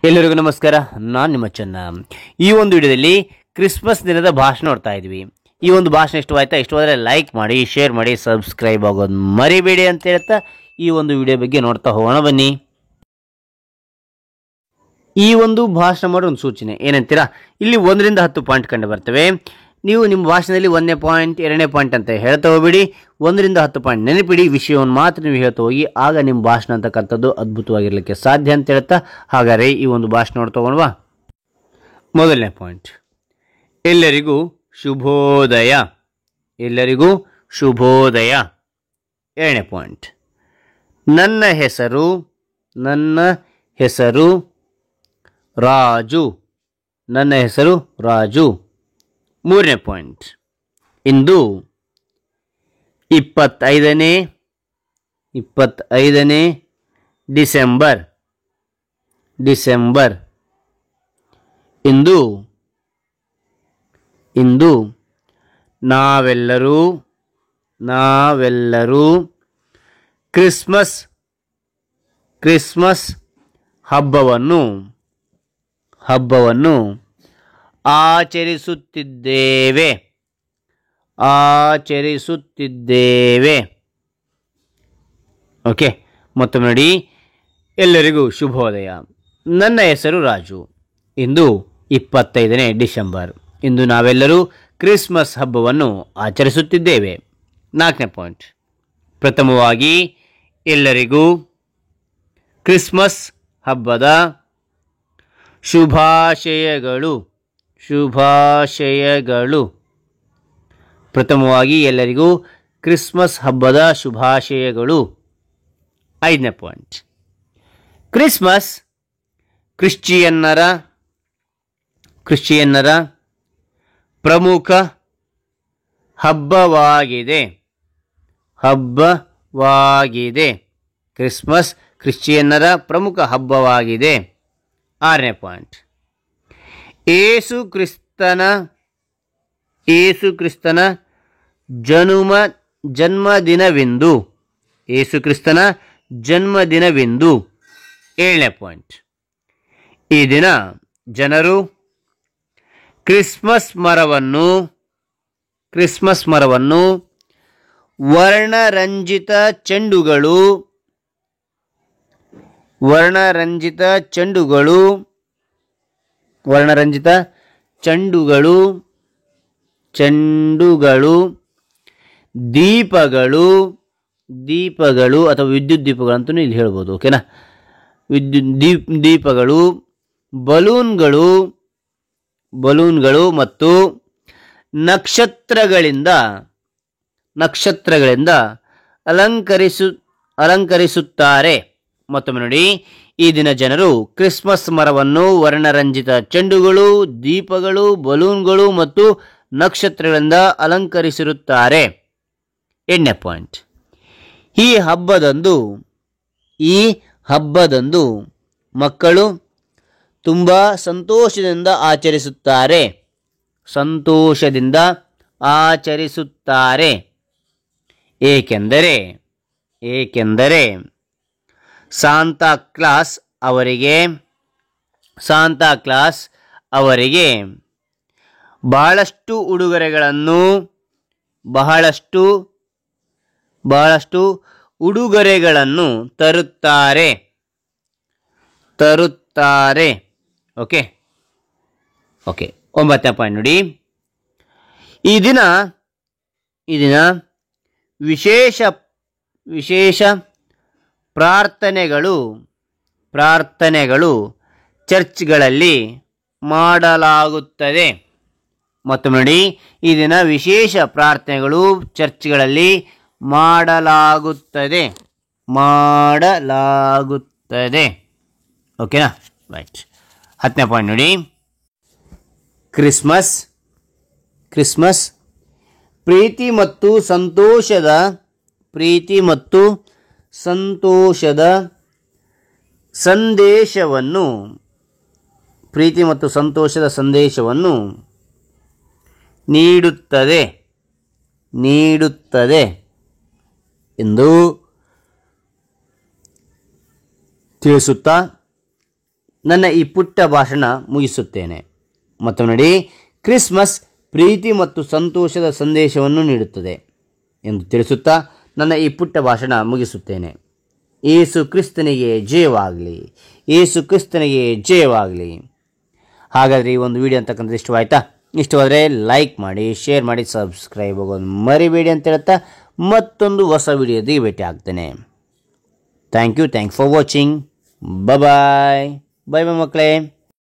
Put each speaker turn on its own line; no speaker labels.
ಎಲ್ಲರಿಗೂ ನಮಸ್ಕಾರ. ನಾನು ನಿಮ್ಮ ಚೆನ್ನ. ಈ ಒಂದು ವಿಡಿಯೋದಲ್ಲಿ ಕ್ರಿಸ್ಮಸ್ ದಿನದ ಭಾಷಣ ನೋಡ್ತಾ ಇದ್ವಿ. ಈ ಒಂದು ಭಾಷಣ ಇಷ್ಟವಾದರೆ ಲೈಕ್ ಮಾಡಿ, ಶೇರ್ ಮಾಡಿ, ಸಬ್ಸ್ಕ್ರೈಬ್ ಆಗೋದು ಮರಿಬೇಡಿ ಅಂತ ಹೇಳ್ತಾ ಈ ಒಂದು ವಿಡಿಯೋ ಬಗ್ಗೆ ನೋಡ್ತಾ ಹೋಗೋಣ ಬನ್ನಿ. ಈ ಒಂದು ಭಾಷಣ ಮಾಡೋ ಒಂದು ಸೂಚನೆ ಏನಂತೀರಾ, ಇಲ್ಲಿ 1ರಿಂದ 10 ಪಾಯಿಂಟ್ ಕಂಡು ಬರ್ತವೆ. ನೀವು ನಿಮ್ಮ ಭಾಷಣದಲ್ಲಿ 1ನೇ ಪಾಯಿಂಟ್ 2ನೇ ಪಾಯಿಂಟ್ ಅಂತ ಹೇಳ್ತಾ ಹೋಗ್ಬಿಡಿ. 1ರಿಂದ 10 ಪಾಯಿಂಟ್ ನೆನಪಿಡಿ, ವಿಷಯವನ್ನು ಮಾತ್ರ ನೀವು ಹೇಳ್ತಾ ಹೋಗಿ, ಆಗ ನಿಮ್ಮ ಭಾಷಣ ಅಂತಕ್ಕಂಥದ್ದು ಅದ್ಭುತವಾಗಿರಲಿಕ್ಕೆ ಸಾಧ್ಯ ಅಂತ ಹೇಳ್ತಾ, ಹಾಗಾದರೆ ಈ ಒಂದು ಭಾಷಣ ನೋಡ್ತಾ ಹೋಗೋಣವಾ. ಮೊದಲನೇ ಪಾಯಿಂಟ್, ಎಲ್ಲರಿಗೂ ಶುಭೋದಯ. ಎಲ್ಲರಿಗೂ ಶುಭೋದಯ. 2ನೇ ಪಾಯಿಂಟ್, ನನ್ನ ಹೆಸರು ರಾಜು. ನನ್ನ ಹೆಸರು ರಾಜು. 3ನೇ ಪಾಯಿಂಟ್, ಇಂದು 25ನೇ ಡಿಸೆಂಬರ್. ಇಂದು ನಾವೆಲ್ಲರೂ ಕ್ರಿಸ್ಮಸ್ ಹಬ್ಬವನ್ನು ಆಚರಿಸುತ್ತಿದ್ದೇವೆ. ಓಕೆ, ಮತ್ತೊಮ್ಮೆ ನೋಡಿ. ಎಲ್ಲರಿಗೂ ಶುಭೋದಯ. ನನ್ನ ಹೆಸರು ರಾಜು. ಇಂದು 25ನೇ ಡಿಸೆಂಬರ್. ಇಂದು ನಾವೆಲ್ಲರೂ ಕ್ರಿಸ್ಮಸ್ ಹಬ್ಬವನ್ನು ಆಚರಿಸುತ್ತಿದ್ದೇವೆ. 4ನೇ ಪಾಯಿಂಟ್, ಪ್ರಥಮವಾಗಿ ಎಲ್ಲರಿಗೂ ಕ್ರಿಸ್ಮಸ್ ಹಬ್ಬದ ಶುಭಾಶಯಗಳು. ಪ್ರಥಮವಾಗಿ ಎಲ್ಲರಿಗೂ ಕ್ರಿಸ್ಮಸ್ ಹಬ್ಬದ ಶುಭಾಶಯಗಳು. 5ನೇ ಪಾಯಿಂಟ್, ಕ್ರಿಸ್ಮಸ್ ಕ್ರಿಶ್ಚಿಯನ್ನರ ಪ್ರಮುಖ ಹಬ್ಬವಾಗಿದೆ. ಕ್ರಿಸ್ಮಸ್ ಕ್ರಿಶ್ಚಿಯನ್ನರ ಪ್ರಮುಖ ಹಬ್ಬವಾಗಿದೆ. 6ನೇ ಪಾಯಿಂಟ್, ಏಸು ಕ್ರಿಸ್ತನ ಜನ್ಮದಿನವೆಂದು. 7ನೇ ಪಾಯಿಂಟ್, ಈ ದಿನ ಜನರು ಕ್ರಿಸ್ಮಸ್ ಮರವನ್ನು ವರ್ಣರಂಜಿತ ಚೆಂಡುಗಳು, ದೀಪಗಳು ಅಥವಾ ವಿದ್ಯುತ್ ದೀಪಗಳು ಅಂತಲೂ ಇಲ್ಲಿ ಹೇಳ್ಬೋದು. ಓಕೆನಾ, ದೀಪಗಳು, ಬಲೂನ್ಗಳು ಮತ್ತು ನಕ್ಷತ್ರಗಳಿಂದ ಅಲಂಕರಿಸುತ್ತಾರೆ. ಮತ್ತೊಮ್ಮೆ ನೋಡಿ, ಈ ದಿನ ಜನರು ಕ್ರಿಸ್ಮಸ್ ಮರವನ್ನು ವರ್ಣರಂಜಿತ ಚೆಂಡುಗಳು, ದೀಪಗಳು, ಬಲೂನ್ಗಳು ಮತ್ತು ನಕ್ಷತ್ರಗಳಿಂದ ಅಲಂಕರಿಸಿರುತ್ತಾರೆ. 8ನೇ ಪಾಯಿಂಟ್, ಈ ಹಬ್ಬದಂದು ಮಕ್ಕಳು ತುಂಬ ಸಂತೋಷದಿಂದ ಆಚರಿಸುತ್ತಾರೆ. ಏಕೆಂದರೆ ಸಾಂತಾ ಕ್ಲಾಸ್ ಅವರಿಗೆ ಬಹಳಷ್ಟು ಉಡುಗೊರೆಗಳನ್ನು ತರುತ್ತಾರೆ. ಓಕೆ. 9ನೇ ಪಾಯಿಂಟ್ ನೋಡಿ, ಈ ದಿನ ವಿಶೇಷ ಪ್ರಾರ್ಥನೆಗಳು ಚರ್ಚ್ಗಳಲ್ಲಿ ಮಾಡಲಾಗುತ್ತದೆ. ಮತ್ತೊಮ್ಮೆ ನೋಡಿ, ಈ ದಿನ ವಿಶೇಷ ಪ್ರಾರ್ಥನೆಗಳು ಚರ್ಚ್ಗಳಲ್ಲಿ ಮಾಡಲಾಗುತ್ತದೆ. ಓಕೆನಾ, ರೈಟ್. 10ನೇ ಪಾಯಿಂಟ್ ನೋಡಿ, ಕ್ರಿಸ್ಮಸ್ ಪ್ರೀತಿ ಮತ್ತು ಸಂತೋಷದ ಸಂದೇಶವನ್ನು ನೀಡುತ್ತದೆ ಎಂದು ತಿಳಿಸುತ್ತಾ ನನ್ನ ಈ ಪುಟ್ಟ ಭಾಷಣ ಮುಗಿಸುತ್ತೇನೆ. ಮತ್ತು ನೋಡಿ, ಕ್ರಿಸ್ಮಸ್ ಪ್ರೀತಿ ಮತ್ತು ಸಂತೋಷದ ಸಂದೇಶವನ್ನು ನೀಡುತ್ತದೆ ಎಂದು ತಿಳಿಸುತ್ತಾ ನನ್ನ ಈ ಪುಟ್ಟ ಭಾಷಣ ಮುಗಿಸುತ್ತೇನೆ. ಯೇಸು ಕ್ರಿಸ್ತನಿಗೆ ಜಯವಾಗಲಿ, ಯೇಸು ಕ್ರಿಸ್ತನಿಗೆ ಜಯವಾಗಲಿ. ಹಾಗಾದರೆ ಈ ಒಂದು ವಿಡಿಯೋ ಅಂತಕ್ಕಂಥದ್ದು ಇಷ್ಟವಾಯ್ತಾ? ಇಷ್ಟವಾದರೆ ಲೈಕ್ ಮಾಡಿ, ಶೇರ್ ಮಾಡಿ, ಸಬ್ಸ್ಕ್ರೈಬ್ ಆಗೋದು ಮರಿಬೇಡಿ ಅಂತ ಹೇಳ್ತಾ ಮತ್ತೊಂದು ಹೊಸ ವಿಡಿಯೋದಿಗೆ ಭೇಟಿ ಆಗ್ತೇನೆ. Thank you for watching. Bye bye ಮಕ್ಕಳೇ.